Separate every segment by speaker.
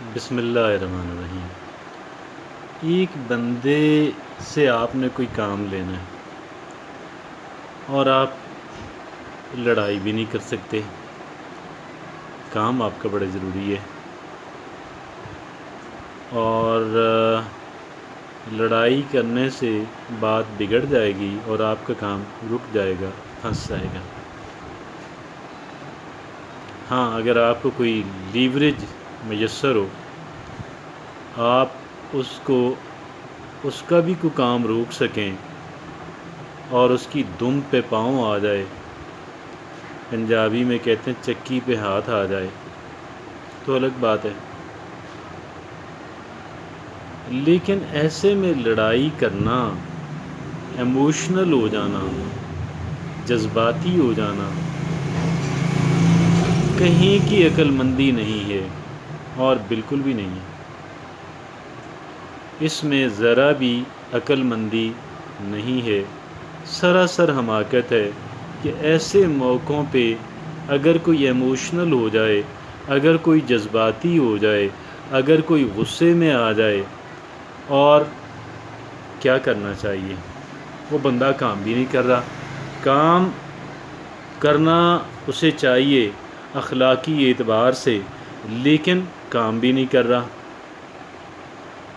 Speaker 1: بسم اللہ الرحمن الرحیم۔ ایک بندے سے آپ نے کوئی کام لینا ہے اور آپ لڑائی بھی نہیں کر سکتے، کام آپ کا بڑا ضروری ہے، اور لڑائی کرنے سے بات بگڑ جائے گی اور آپ کا کام رک جائے گا، پھنس جائے گا۔ ہاں، اگر آپ کو کوئی لیوریج میسر ہو، آپ اس کا بھی کوئی کام روک سکیں اور اس کی دم پہ پاؤں آ جائے، پنجابی میں کہتے ہیں چکی پہ ہاتھ آ جائے، تو الگ بات ہے۔ لیکن ایسے میں لڑائی کرنا، ایموشنل ہو جانا، جذباتی ہو جانا، کہیں کی عقل مندی نہیں ہے اور بالکل بھی نہیں ہے۔ اس میں ذرا بھی عقل مندی نہیں ہے، سراسر حماقت ہے کہ ایسے موقعوں پہ اگر کوئی ایموشنل ہو جائے، اگر کوئی جذباتی ہو جائے، اگر کوئی غصے میں آ جائے، اور کیا کرنا چاہیے؟ وہ بندہ کام بھی نہیں کر رہا، کام کرنا اسے چاہیے اخلاقی اعتبار سے، لیکن کام بھی نہیں کر رہا،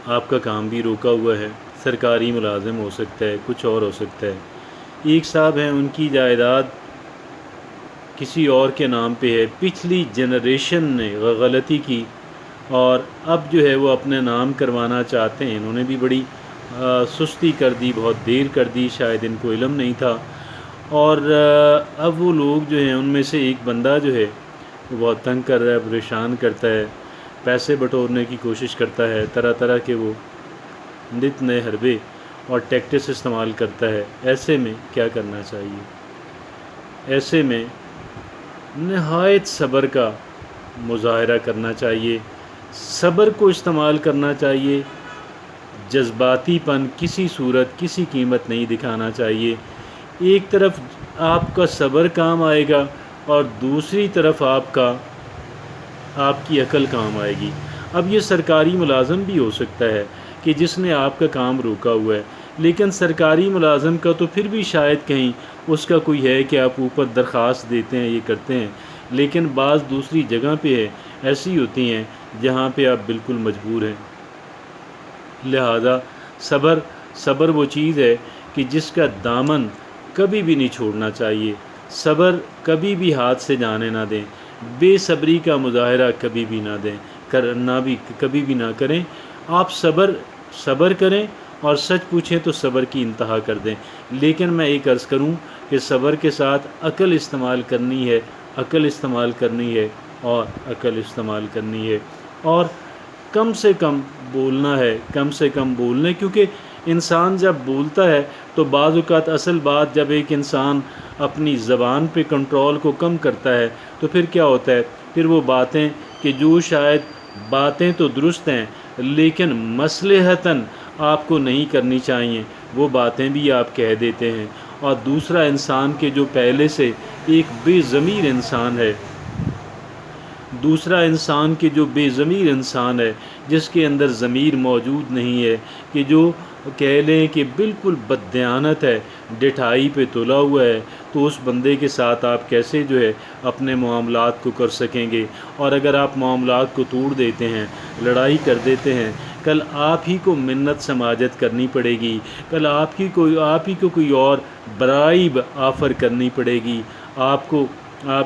Speaker 1: آپ کا کام بھی روکا ہوا ہے۔ سرکاری ملازم ہو سکتا ہے، کچھ اور ہو سکتا ہے۔ ایک صاحب ہیں، ان کی جائیداد کسی اور کے نام پہ ہے، پچھلی جنریشن نے غلطی کی اور اب جو ہے وہ اپنے نام کروانا چاہتے ہیں۔ انہوں نے بھی بڑی سستی کر دی، بہت دیر کر دی، شاید ان کو علم نہیں تھا، اور اب وہ لوگ جو ہیں ان میں سے ایک بندہ جو ہے وہ بہت تنگ کر رہا ہے، پریشان کرتا ہے، پیسے بٹورنے کی کوشش کرتا ہے، طرح طرح کے وہ نت نئے حربے اور ٹیکٹس استعمال کرتا ہے۔ ایسے میں کیا کرنا چاہیے؟ ایسے میں نہایت صبر کا مظاہرہ کرنا چاہیے، صبر کو استعمال کرنا چاہیے، جذباتی پن کسی صورت کسی قیمت نہیں دکھانا چاہیے۔ ایک طرف آپ کا صبر کام آئے گا اور دوسری طرف آپ کی عقل کام آئے گی۔ اب یہ سرکاری ملازم بھی ہو سکتا ہے کہ جس نے آپ کا کام روکا ہوا ہے، لیکن سرکاری ملازم کا تو پھر بھی شاید کہیں اس کا کوئی ہے کہ آپ اوپر درخواست دیتے ہیں، یہ کرتے ہیں، لیکن بعض دوسری جگہ پہ ایسی ہوتی ہیں جہاں پہ آپ بالکل مجبور ہیں۔ لہذا صبر وہ چیز ہے کہ جس کا دامن کبھی بھی نہیں چھوڑنا چاہیے، صبر کبھی بھی ہاتھ سے جانے نہ دیں، بے صبری کا مظاہرہ کبھی بھی نہ دیں، کبھی بھی نہ کریں۔ آپ صبر کریں، اور سچ پوچھیں تو صبر کی انتہا کر دیں، لیکن میں ایک عرض کروں کہ صبر کے ساتھ عقل استعمال کرنی ہے، عقل استعمال کرنی ہے، اور عقل استعمال کرنی ہے، اور کم سے کم بولنا ہے، کم سے کم بولنے، کیونکہ انسان جب بولتا ہے تو بعض اوقات اصل بات جب ایک انسان اپنی زبان پہ کنٹرول کو کم کرتا ہے تو پھر کیا ہوتا ہے؟ پھر وہ باتیں کہ جو شاید باتیں تو درست ہیں لیکن مصلحتاً آپ کو نہیں کرنی چاہیے، وہ باتیں بھی آپ کہہ دیتے ہیں، اور دوسرا انسان کے جو پہلے سے ایک بے ضمیر انسان ہے، دوسرا انسان کے جو بے ضمیر انسان ہے، جس کے اندر ضمیر موجود نہیں ہے، کہ جو کہہ لیں کہ بالکل بددیانت ہے، ڈٹھائی پہ تلا ہوا ہے، تو اس بندے کے ساتھ آپ کیسے جو ہے اپنے معاملات کو کر سکیں گے؟ اور اگر آپ معاملات کو توڑ دیتے ہیں، لڑائی کر دیتے ہیں، کل آپ ہی کو منت سماجت کرنی پڑے گی، کل آپ ہی کو کوئی اور برائب آفر کرنی پڑے گی، آپ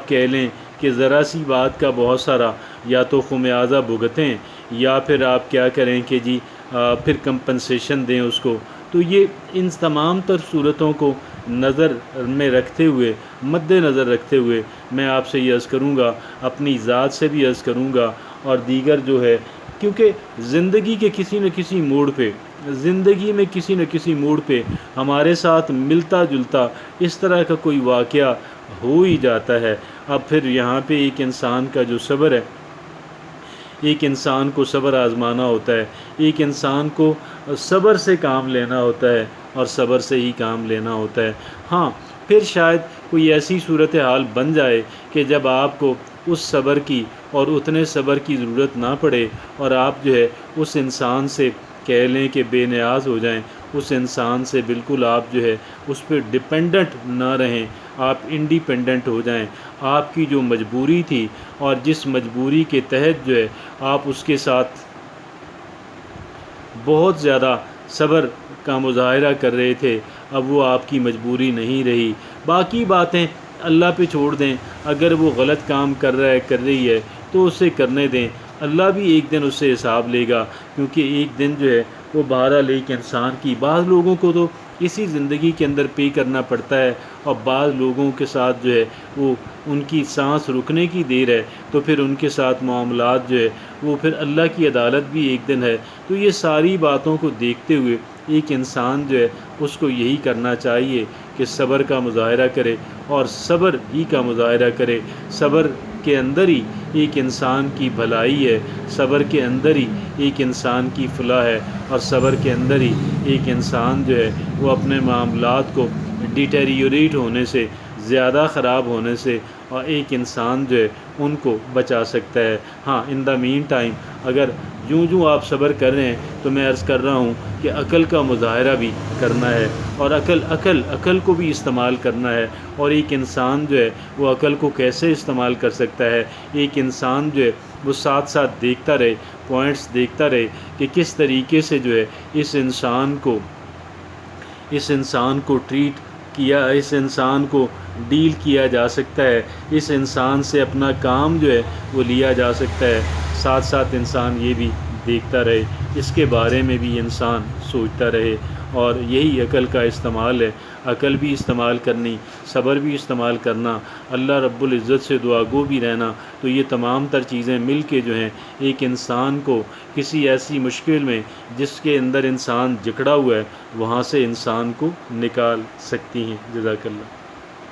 Speaker 1: کہہ لیں کہ ذرا سی بات کا بہت سارا یا تو خمیازہ بھگتیں، یا پھر آپ کیا کریں کہ جی پھر کمپنسیشن دیں اس کو۔ تو یہ ان تمام تر صورتوں کو نظر میں رکھتے ہوئے، مد نظر رکھتے ہوئے، میں آپ سے یہ عرض کروں گا، اپنی ذات سے بھی عرض کروں گا، اور دیگر جو ہے، کیونکہ زندگی کے کسی نہ کسی موڑ پہ ہمارے ساتھ ملتا جلتا اس طرح کا کوئی واقعہ ہو ہی جاتا ہے۔ اب پھر یہاں پہ ایک انسان کا جو صبر ہے، ایک انسان کو صبر آزمانا ہوتا ہے، ایک انسان کو صبر سے کام لینا ہوتا ہے، اور صبر سے ہی کام لینا ہوتا ہے۔ ہاں، پھر شاید کوئی ایسی صورتحال بن جائے کہ جب آپ کو اس صبر کی اور اتنے صبر کی ضرورت نہ پڑے اور آپ جو ہے اس انسان سے کہہ لیں کہ بے نیاز ہو جائیں، اس انسان سے بالکل آپ جو ہے اس پہ ڈپینڈنٹ نہ رہیں، آپ انڈیپینڈنٹ ہو جائیں۔ آپ کی جو مجبوری تھی اور جس مجبوری کے تحت جو ہے آپ اس کے ساتھ بہت زیادہ صبر کا مظاہرہ کر رہے تھے، اب وہ آپ کی مجبوری نہیں رہی۔ باقی باتیں اللہ پہ چھوڑ دیں، اگر وہ غلط کام کر رہا ہے کر رہی ہے تو اسے کرنے دیں، اللہ بھی ایک دن اس سے حساب لے گا، کیونکہ ایک دن جو ہے وہ بہرحال ایک انسان کی، بعض لوگوں کو تو اسی زندگی کے اندر پے کرنا پڑتا ہے، اور بعض لوگوں کے ساتھ جو ہے وہ ان کی سانس رکنے کی دیر ہے تو پھر ان کے ساتھ معاملات جو ہے وہ پھر اللہ کی عدالت بھی ایک دن ہے۔ تو یہ ساری باتوں کو دیکھتے ہوئے ایک انسان جو ہے اس کو یہی کرنا چاہیے کہ صبر کا مظاہرہ کرے، اور صبر ہی کا مظاہرہ کرے۔ صبر کے اندر ہی ایک انسان کی بھلائی ہے، صبر کے اندر ہی ایک انسان کی فلاح ہے، اور صبر کے اندر ہی ایک انسان جو ہے وہ اپنے معاملات کو ڈیٹیریوریٹ ہونے سے، زیادہ خراب ہونے سے، اور ایک انسان جو ہے ان کو بچا سکتا ہے۔ ہاں، ان دا مین ٹائم اگر جوں آپ صبر کر رہے ہیں تو میں عرض کر رہا ہوں کہ عقل کا مظاہرہ بھی کرنا ہے، اور عقل کو بھی استعمال کرنا ہے۔ اور ایک انسان جو ہے وہ عقل کو کیسے استعمال کر سکتا ہے؟ ایک انسان جو ہے وہ ساتھ ساتھ دیکھتا رہے، پوائنٹس دیکھتا رہے کہ کس طریقے سے جو ہے اس انسان کو ٹریٹ کیا، اس انسان کو ڈیل کیا جا سکتا ہے، اس انسان سے اپنا کام جو ہے وہ لیا جا سکتا ہے۔ ساتھ ساتھ انسان یہ بھی دیکھتا رہے، اس کے بارے میں بھی انسان سوچتا رہے، اور یہی عقل کا استعمال ہے۔ عقل بھی استعمال کرنی، صبر بھی استعمال کرنا، اللہ رب العزت سے دعا گو بھی رہنا، تو یہ تمام تر چیزیں مل کے جو ہیں ایک انسان کو کسی ایسی مشکل میں جس کے اندر انسان جکڑا ہوا ہے وہاں سے انسان کو نکال سکتی ہیں۔ جزاک اللہ۔